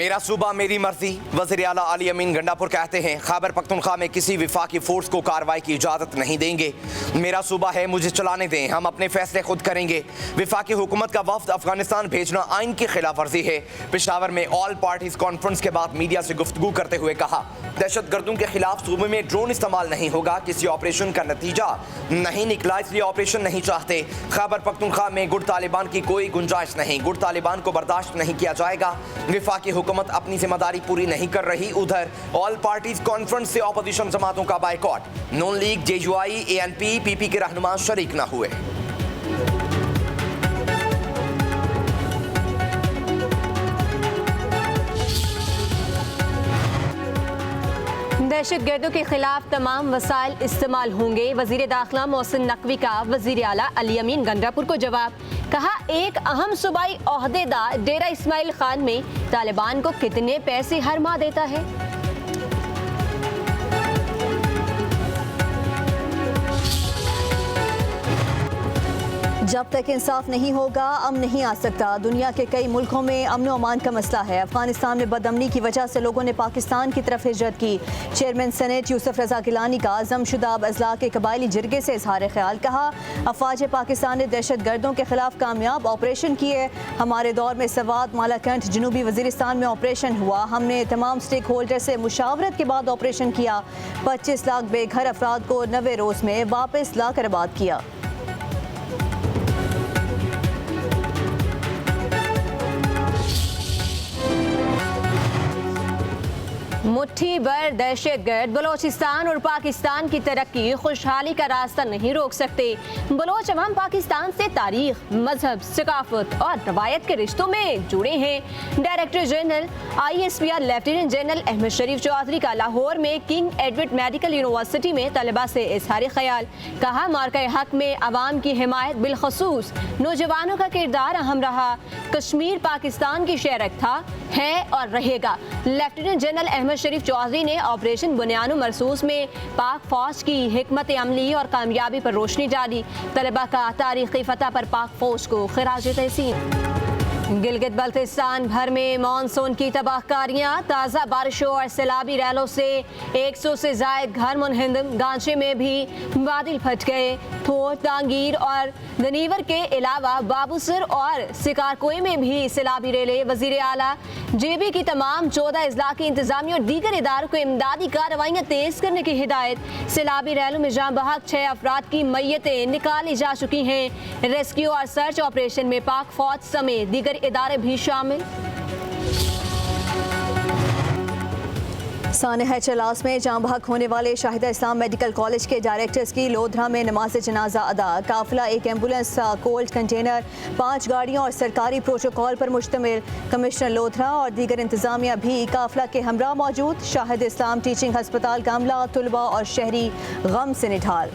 मेरा सूबा मेरी मर्जी। वज़ीर आला अली अमीन गंडापुर कहते हैं खैबर पख्तूनख्वा में किसी विफाकी फोर्स को कार्रवाई की इजाज़त नहीं देंगे। मेरा सूबा है, मुझे चलाने दें, हम अपने फैसले खुद करेंगे। विफाकी हुकूमत का वफ्द अफगानिस्तान भेजना आइन की खिलाफ वर्जी है। पेशावर में ऑल पार्टीज कॉन्फ्रेंस के बाद मीडिया से गुफ्तगू करते हुए कहा, दहशत गर्दों के खिलाफ सूबे में ड्रोन इस्तेमाल नहीं होगा। किसी ऑपरेशन का नतीजा नहीं निकला, इसलिए ऑपरेशन नहीं चाहते। खैबर पख्तूनख्वा में गुट तालिबान की कोई गुंजाइश नहीं, गुट तालिबान को बर्दाश्त नहीं किया जाएगा। विफाकी हुकूमत अपनी जिम्मेदारी पूरी नहीं कर रही। उधर ऑल पार्टीज कॉन्फ्रेंस से अपोजिशन जमातों का बाइकॉट। नून लीग, जेयूआई, एएनपी, पीपी के रहनुमा शरीक न हुए। दहशत गर्दों के खिलाफ तमाम वसाइल इस्तेमाल होंगे। वजीर दाखिला मोहसिन नकवी का वजीर आला अली अमीन गंडापुर को जवाब। कहा, एक अहम सूबाई ओहदेदार डेरा इस्माइल खान में तालिबान को कितने पैसे हर माह देता है। जब तक इंसाफ नहीं होगा अमन नहीं आ सकता। दुनिया के कई मुल्कों में अमन व अमान का मसला है। अफगानिस्तान में बदअमनी की वजह से लोगों ने पाकिस्तान की तरफ हिजरत की। चेयरमैन सेनेट यूसुफ रजा गिलानी का अज़मशुदा अजला के कबायली जिरगे से इजहार ख्याल। कहा, अफवाज पाकिस्तान ने दहशत गर्दों के खिलाफ कामयाब ऑपरेशन किए। हमारे दौर में सवात, मालाकंठ, जनूबी वजीरिस्तान में ऑपरेशन हुआ। हमने तमाम स्टेक होल्डर से मुशावरत के बाद ऑपरेशन किया। 25 लाख बेघर अफराद को 90 रोज़ में वापस लाकर आबाद किया। मुट्ठी भर दहशतगर्द बलोचिस्तान और पाकिस्तान की तरक्की खुशहाली का रास्ता नहीं रोक सकते। बलोच अवाम पाकिस्तान से तारीख, मजहब, सकाफत और रवायत के रिश्तों में जुड़े हैं। Director general ISPR lieutenant general Ahmed Sharif Chaudhry का लाहौर में किंग एडवर्ड मेडिकल यूनिवर्सिटी में तलबा से इजहार ख्याल। कहा, मार्का हक में अवाम की हिमायत बिलखसूस नौजवानों का किरदार अहम रहा। कश्मीर पाकिस्तान की शहरक था, है और रहेगा। लेफ्टिनेंट जनरल अहमद शरीफ चौधरी ने ऑपरेशन बुनियानो मरसूस में पाक फौज की हिकमत अमली और कामयाबी पर रोशनी डाली। तलबा का तारीखी फतह पर पाक फौज को खिराज तहसीन। गिलगित बल्तिस्तान भर में मानसून की तबाहकारियां। ताज़ा बारिशों और सैलाबी रैलों से 100 से ज़ायद घर मुनहदम। गांचे में भी बादल फट गए। थोर, तांगीर और दनीवर के अलावा बाबूसर और सिकारकोई में भी सैलाबी रेले। वजीर आला JB की तमाम 14 अजला की इंतजामिया और दीगर इदारों को इमदादी कार्रवाइयाँ तेज करने की हिदायत। सैलाबी रैलों में जाँ बहक 6 अफराद की मैयतें निकाली जा चुकी हैं। रेस्क्यू और सर्च ऑपरेशन में पाक फौज समेत दीगर इदारे भी शामिल। सानह चलास में जाँ बहक होने वाले शाहिदा इस्लाम मेडिकल कॉलेज के डायरेक्टर्स की लोधरा में नमाज जनाजा अदा। काफिला एक एम्बुलेंस, कोल्ड कंटेनर, 5 गाड़ियों और सरकारी प्रोटोकॉल पर मुश्तमिल। कमिश्नर लोधरा और दीगर इंतजामिया भी काफिला के हमरा मौजूद। शाहिद इस्लाम टीचिंग हस्पताल का अमला, तुलबा और शहरी गम से निढाल।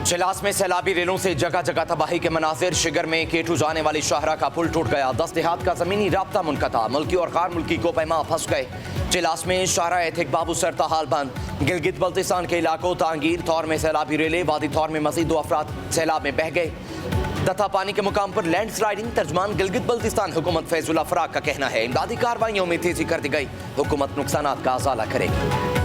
चिलास में सैलाबी रेलों से जगह जगह तबाही के मनाजिर। शिगर में केटू जाने वाली शाहरा का पुल टूट गया। 10 देहात का जमीनी राब्ता मुनक़ता। मुल्की और गैर मुल्की को पैमा फंस गए। चिलास में शाहरा एथिक बाबूसर ताहाल बंद। गिलगित बल्तिस्तान के इलाकों तांगीर, थौर में सैलाबी रेले। वादी थौर में मजीद 2 अफराद सैलाब में बह गए। तथा पानी के मुकाम पर लैंड स्लाइडिंग। तर्जमान गिलगित बल्तिस्तान हुकूमत फैजुल्ला फराग का कहना है, इमदादी कार्रवाइयों में तेजी कर दी गई। हुकूमत नुकसानात का अजाला करेगी।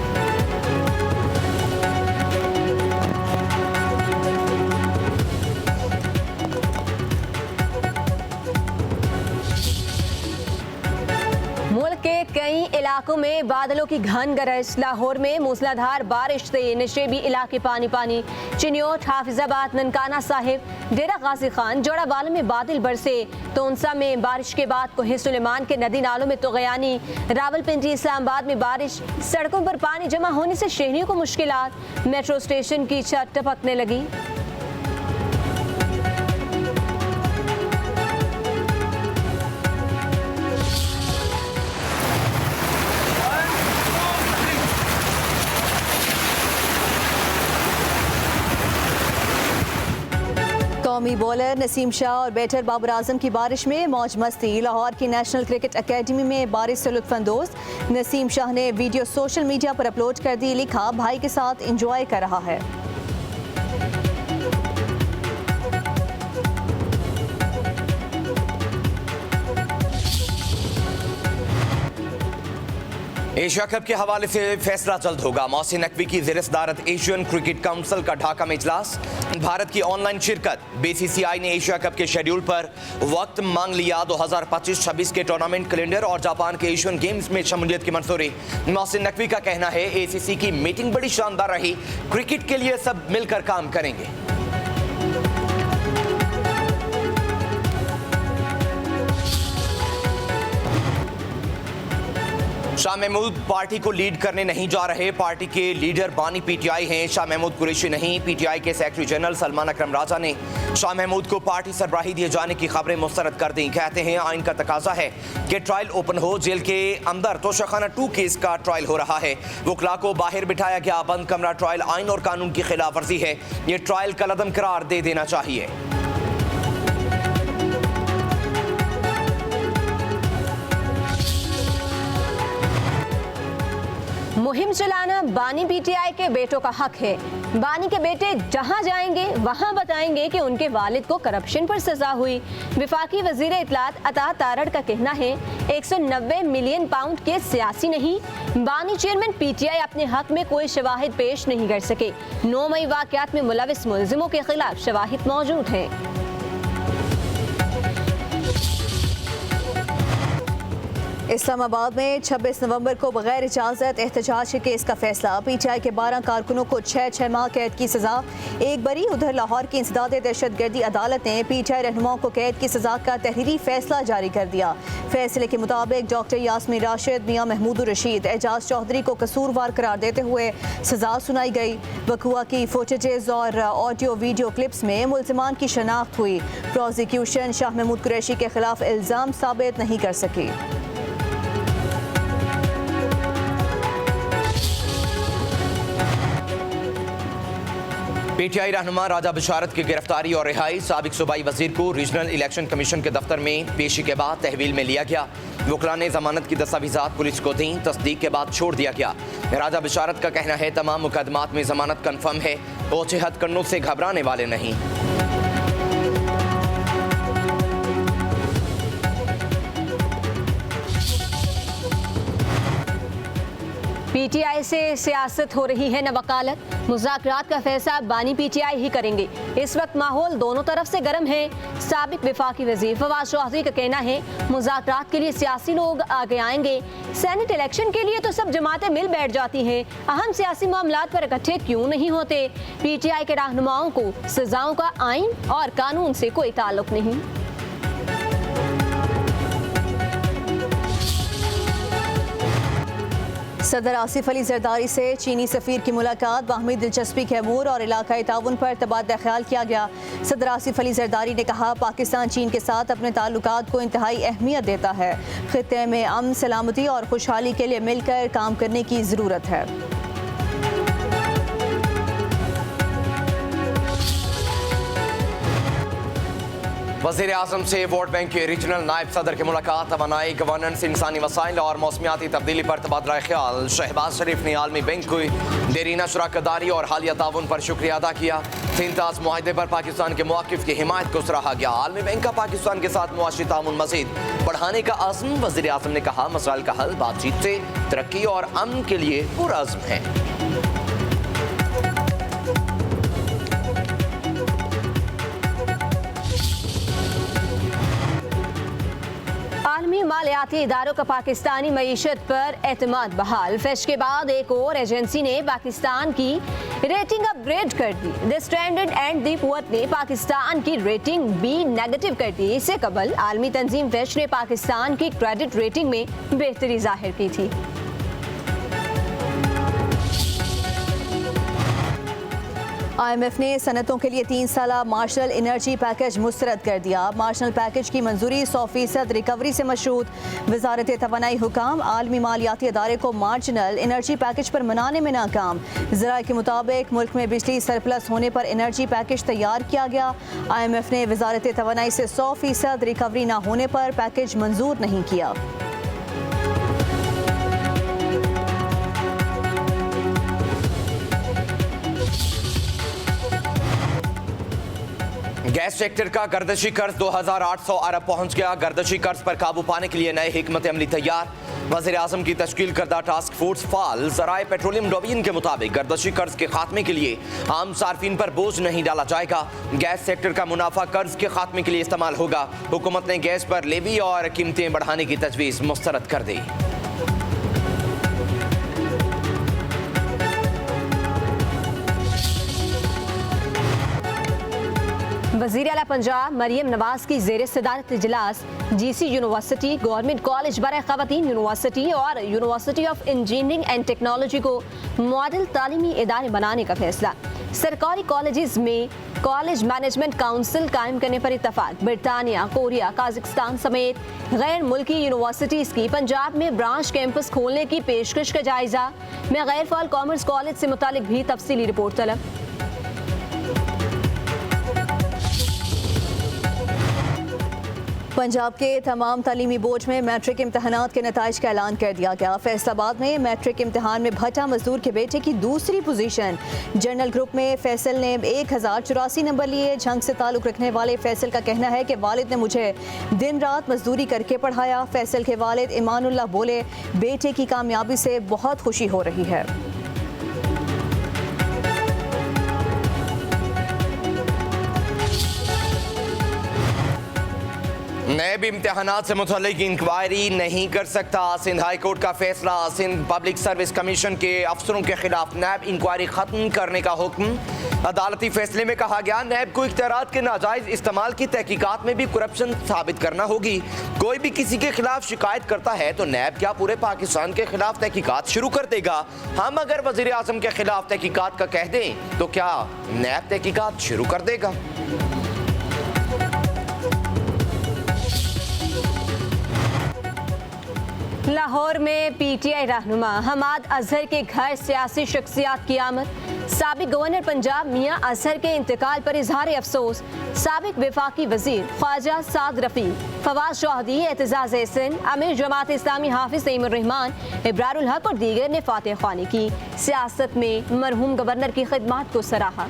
मुल्क के कई इलाकों में बादलों की घन गरज। लाहौर में मूसलाधार बारिश से नशेबी इलाके पानी पानी। चिन्योट, हाफिजाबाद, ननकाना साहिब, डेरा गाजी खान, जोड़ावाला में बादल बरसे। तोनसा में बारिश के बाद कोहे सुलेमान के नदी नालों में तुग़यानी। रावलपिंडी, इस्लामाबाद में बारिश। सड़कों पर पानी जमा होने से शहरियों को मुश्किलात। मेट्रो स्टेशन की छत टपकने लगी। कौमी बॉलर नसीम शाह और बैटर बाबर आजम की बारिश में मौज मस्ती। लाहौर की नेशनल क्रिकेट एकेडमी में बारिश से लुत्फानंदोज। नसीम शाह ने वीडियो सोशल मीडिया पर अपलोड कर दी, लिखा भाई के साथ एंजॉय कर रहा है। एशिया कप के हवाले से फैसला जल्द होगा। मोहसिन नकवी की ज़ेर सदारत एशियन क्रिकेट काउंसिल का ढाका में इजलास। भारत की ऑनलाइन शिरकत। बीसीसीआई ने एशिया कप के शेड्यूल पर वक्त मांग लिया। 2025-26 के टूर्नामेंट कैलेंडर और जापान के एशियन गेम्स में शमूलियत की मंजूरी। मोहसिन नकवी का कहना है एसीसी की मीटिंग बड़ी शानदार रही, क्रिकेट के लिए सब मिलकर काम करेंगे। शाह महमूद पार्टी को लीड करने नहीं जा रहे। पार्टी के लीडर बानी पीटीआई हैं, शाह महमूद कुरैशी नहीं। पीटीआई के सेक्रेटरी जनरल सलमान अकरम राजा ने शाह महमूद को पार्टी सरबराही दिए जाने की खबरें मुस्तरद कर दी। कहते हैं आइन का तकाजा है कि ट्रायल ओपन हो। जेल के अंदर तोशाखाना 2 केस का ट्रायल हो रहा है। वकला को बाहर बिठाया गया। बंद कमरा ट्रायल आइन और कानून की खिलाफ वर्जी है। ये ट्रायल कलअदम करार दे देना चाहिए। मुहिम चलाना बानी पीटीआई के बेटों का हक है। बानी के बेटे जहां जाएंगे वहां बताएंगे कि उनके वालिद को करप्शन पर सजा हुई। विफाकी वजीर इत्तलात अता तारड़ का कहना है 190 मिलियन पाउंड के सियासी नहीं। बानी चेयरमैन पीटीआई अपने हक में कोई शवाहिद पेश नहीं कर सके। 9 मई वाकयात में मुलविस मुलजिमों के खिलाफ शवाहिद मौजूद हैं। इस्लामाबाद में 26 नवंबर को बगैर इजाज़त एहतजाज के केस का फैसला। पीटीआई के 12 कारकुनों को 6 माह कैद की सजा, एक बरी। उधर लाहौर की इंसदाद दहशतगर्दी अदालत ने पीटीआई रहनुमाओं को कैद की सजा का तहरीरी फैसला जारी कर दिया। फैसले के मुताबिक डॉक्टर यास्मीन राशिद, मियां महमूद रशीद, एजाज चौधरी को कसूरवार करार देते हुए सजा सुनाई गई। वकुआ की फुटेजेस और ऑडियो वीडियो क्लिप्स में मुल्जिमान की शनाख्त हुई। प्रोसिक्यूशन शाह महमूद कुरैशी के खिलाफ इल्ज़ाम साबित नहीं कर सकी। पीटीआई रहनुमा राजा बिशारत की गिरफ्तारी और रिहाई। साबिक सूबाई वजीर को रीजनल इलेक्शन कमीशन के दफ्तर में पेशी के बाद तहवील में लिया गया। वकला ने जमानत की दस्तावेजात पुलिस को दी, तस्दीक के बाद छोड़ दिया गया। राजा बिशारत का कहना है तमाम मुकदमात में जमानत कन्फर्म है, ओछे हथकंडों से घबराने वाले नहीं। पीटीआई से सियासत हो रही है न वकालत। मुज़ाकरात का फैसला बानी पीटीआई ही करेंगे। इस वक्त माहौल दोनों तरफ से गर्म है। साबिक वफाकी वजीर फवाद चौधरी का कहना है मुज़ाकरात के लिए सियासी लोग आगे आएंगे। सेनेट इलेक्शन के लिए तो सब जमातें मिल बैठ जाती हैं, अहम सियासी मामलात पर इकट्ठे क्यों नहीं होते। पीटीआई के रहनुमाओं को सजाओं का आइन और कानून से कोई ताल्लुक नहीं। सदर आसिफ अली जरदारी से चीनी सफ़ीर की मुलाकात। बाहमी दिलचस्पी के अमूर और इलाकाई ताउन पर तबादला ख्याल किया गया। सदर आसिफ अली जरदारी ने कहा पाकिस्तान चीन के साथ अपने ताल्लुकात को इंतहाई अहमियत देता है। खित्ते में अमन, सलामती और खुशहाली के लिए मिलकर काम करने की ज़रूरत है। वज़ीर आज़म से वोट बैंक के रीजनल नायब सदर की मुलाकात। तवानाई, गवर्नेंस, इंसानी वसाइल और मौसमियाती तब्दीली पर तबादला ख्याल। शहबाज शरीफ ने आलमी बैंक को देरीना शराकतदारी और हालिया ताउन पर शुक्रिया अदा किया। 3 ताज़ मुआहदे पर पाकिस्तान के मौक़िफ़ की हिमायत को सराहा गया। आलमी बैंक का पाकिस्तान के साथ मुआशी ताउन मज़ीद बढ़ाने का आज़म। वज़ीर आज़म ने कहा मसाइल का हल बातचीत से तरक्की और अमन के लिए पुरअज़्म है। आलमी मालियाती इदारों का पाकिस्तानी मईशत पर एतमाद बहाल। फेश के बाद एक और एजेंसी ने पाकिस्तान की रेटिंग अपग्रेड कर दी। The standard and the poor ने पाकिस्तान की रेटिंग B नेगेटिव कर दी। इससे कबल आलमी तंजीम फेश ने पाकिस्तान की क्रेडिट रेटिंग में बेहतरी जाहिर की थी। IMF ने सनतों के लिए 3 साला मार्शल एनर्जी पैकेज मुस्तरद कर दिया। मार्शल पैकेज की मंजूरी 100% रिकवरी से मशरूत। वजारत तवानाई हुकाम आलमी मालियाती अदारे को मार्जिनल एनर्जी पैकेज पर मनाने में नाकाम। ज़राए के मुताबिक मुल्क में बिजली सरप्लस होने पर एनर्जी पैकेज तैयार किया गया। IMF ने वजारत तवानाई से 100% रिकवरी न होने पर पैकेज मंजूर नहीं किया। गैस सेक्टर का गर्दशी कर्ज 2800 अरब पहुंच गया। गर्दशी कर्ज पर काबू पाने के लिए नए हिकमत अमली तैयार। वज़ीर आज़म की तश्कील करदा टास्क फोर्स फाल। ज़राए पेट्रोलियम डोबियन के मुताबिक गर्दशी कर्ज के खात्मे के लिए आम सार्फिन पर बोझ नहीं डाला जाएगा। गैस सेक्टर का मुनाफा कर्ज के खात्मे के लिए इस्तेमाल होगा। हुकूमत ने गैस पर लेवी और कीमतें बढ़ाने की तजवीज़ मुस्तरद कर दी। वज़ीर आला पंजाब मरियम नवाज की ज़ेर सदारत इजलास GC यूनिवर्सिटी, गवर्नमेंट कॉलेज बराए ख़वातीन यूनिवर्सिटी और university of engineering and technology को मॉडल तालीमी इदारे बनाने का फैसला। सरकारी कॉलेजेस में कॉलेज मैनेजमेंट काउंसिल कायम करने पर इत्तफाक। बरतानिया, कोरिया, काज़ाकिस्तान समेत गैर मुल्की यूनिवर्सिटीज़ की पंजाब में ब्रांच कैंपस खोलने की पेशकश का जायजा। में गैर फ़ाल कॉमर्स कॉलेज से मुतालिक भी तफसीली रिपोर्ट तलब। पंजाब के तमाम तालीमी बोर्ड में मैट्रिक इम्तहानात के नताइज का ऐलान कर दिया गया। फैसलाबाद में मैट्रिक इम्तहान में भट्टा मजदूर के बेटे की दूसरी पोजीशन। जनरल ग्रुप में फैसल ने 1084 नंबर लिए। झंग से ताल्लुक़ रखने वाले फैसल का कहना है कि वालिद ने मुझे दिन रात मजदूरी करके पढ़ाया। फैसल के वालिद ईमानुल्लाह बोले, बेटे की कामयाबी से बहुत खुशी हो रही है। नैब इम्तहानात से मुतल्लिक इंक्वायरी नहीं कर सकता। सिंध हाई कोर्ट का फैसला। सिंध पब्लिक सर्विस कमीशन के अफसरों के खिलाफ नैब इंक्वायरी खत्म करने का हुक्म। अदालती फैसले में कहा गया, नैब को इख्तियारात के नाजायज इस्तेमाल की तहकीकात में भी करप्शन साबित करना होगी। कोई भी किसी के खिलाफ शिकायत करता है तो नैब क्या पूरे पाकिस्तान के खिलाफ तहकीकात शुरू कर देगा? हम अगर वज़ीर आज़म के खिलाफ तहकीकात का कह दें तो क्या नैब तहकीकात शुरू कर देगा? लाहौर में PTI रहनुमा हमाद अजहर के घर सियासी शख्सियात की आमद। साबिक गवर्नर पंजाब मियां अजहर के इंतकाल पर इजहार अफसोस। साबिक वफाकी वजीर ख्वाजा साद रफीक, फवाद चौधरी, एतजाज एहसन, अमीर जमात इस्लामी हाफिज तैमूर रहमान, इब्रार उल हक और दीगर ने फातह ख्वानी की। सियासत में मरहूम गवर्नर की खिदमात को सराहा।